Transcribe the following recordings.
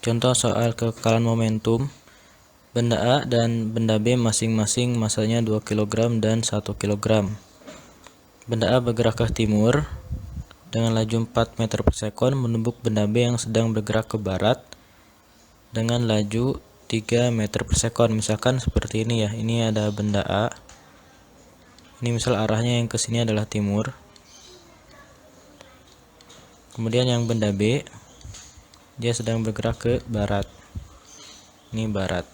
Contoh soal kekekalan momentum. Benda A dan benda B masing-masing masanya 2 kg dan 1 kg. Benda A bergerak ke timur dengan laju 4 meter per sekon menumbuk benda B yang sedang bergerak ke barat dengan laju 3 meter per sekon. Misalkan seperti ini ya. Ini ada benda A. Ini misal arahnya yang ke sini adalah timur. Kemudian yang benda B, dia sedang bergerak ke barat. Ini barat.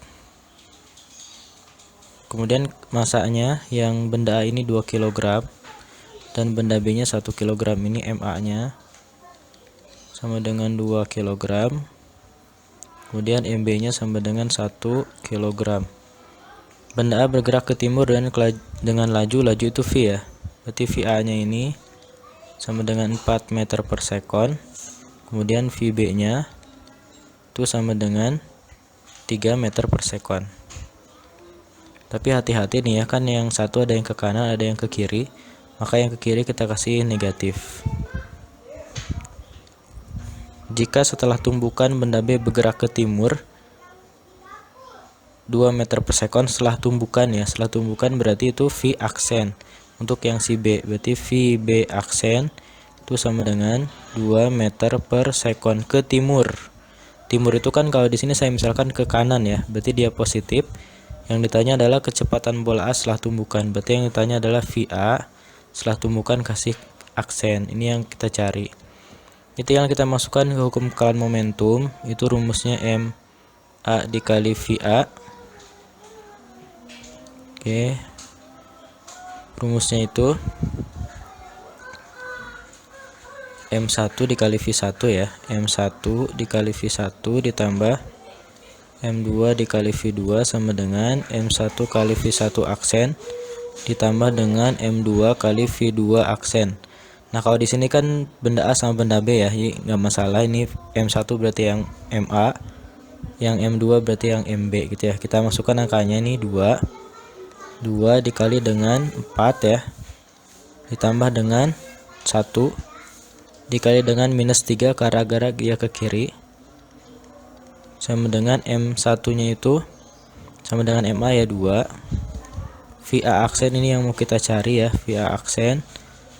Kemudian masanya yang benda A ini 2 kg dan benda B nya 1 kg. Ini MA-nya sama dengan 2 kg. Kemudian MB nya sama dengan 1 kg. Benda A bergerak ke timur dengan laju itu V ya. Berarti VA nya ini sama dengan 4 meter per sekon. Kemudian VB nya itu sama dengan 3 meter per sekon. Tapi hati-hati nih ya, kan yang satu ada yang ke kanan, ada yang ke kiri. Maka yang ke kiri kita kasih negatif. Jika setelah tumbukan benda B bergerak ke timur 2 meter per sekon setelah tumbukan ya. Setelah tumbukan berarti itu V aksen. Untuk yang si B berarti VB aksen itu sama dengan 2 meter per sekon ke timur. Timur itu kan kalau di sini saya misalkan ke kanan ya, berarti dia positif. Yang ditanya adalah kecepatan bola A setelah tumbukan. Berarti yang ditanya adalah VA setelah tumbukan kasih aksen. Ini yang kita cari. Itu yang kita masukkan ke hukum kekekalan momentum. Itu rumusnya MA dikali VA. Oke. Rumusnya itu M1 dikali V1 ya. M1 dikali V1 ditambah M2 dikali V2 sama dengan M1 kali V1 aksen ditambah dengan M2 kali V2 aksen. Nah, kalau di sini kan benda A sama benda B ya, jadi nggak masalah. Ini M1 berarti yang MA, yang M2 berarti yang MB gitu ya. Kita masukkan angkanya ini 2 dikali dengan 4 ya, ditambah dengan 1 dikali dengan minus 3 gara-gara dia ke kiri, sama dengan M1 nya itu sama dengan MA ya 2. VA aksen ini yang mau kita cari ya, VA aksen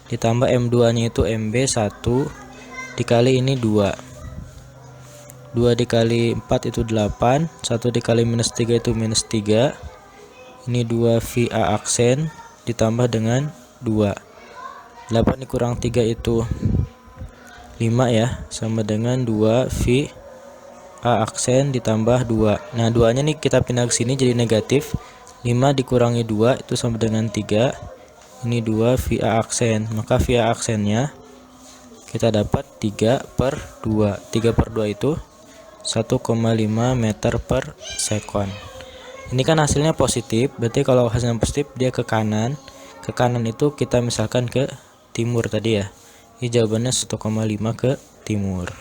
ditambah M2 nya itu MB 1 dikali ini 2 dikali 4 itu 8, 1 dikali minus 3 itu minus 3. Ini 2 VA aksen ditambah dengan 2. 8 dikurang 3 itu 5 ya, sama dengan 2 VA aksen ditambah 2. Nah, 2 nya nih kita pindah ke sini jadi negatif. 5 dikurangi 2 itu sama dengan 3. Ini 2 VA aksen. Maka VA aksennya kita dapat 3/2. 3/2 itu 1,5 meter per sekon. Ini kan hasilnya positif. Berarti kalau hasilnya positif dia ke kanan. Ke kanan itu kita misalkan ke timur tadi ya. Ini jawabannya 1,5 ke timur.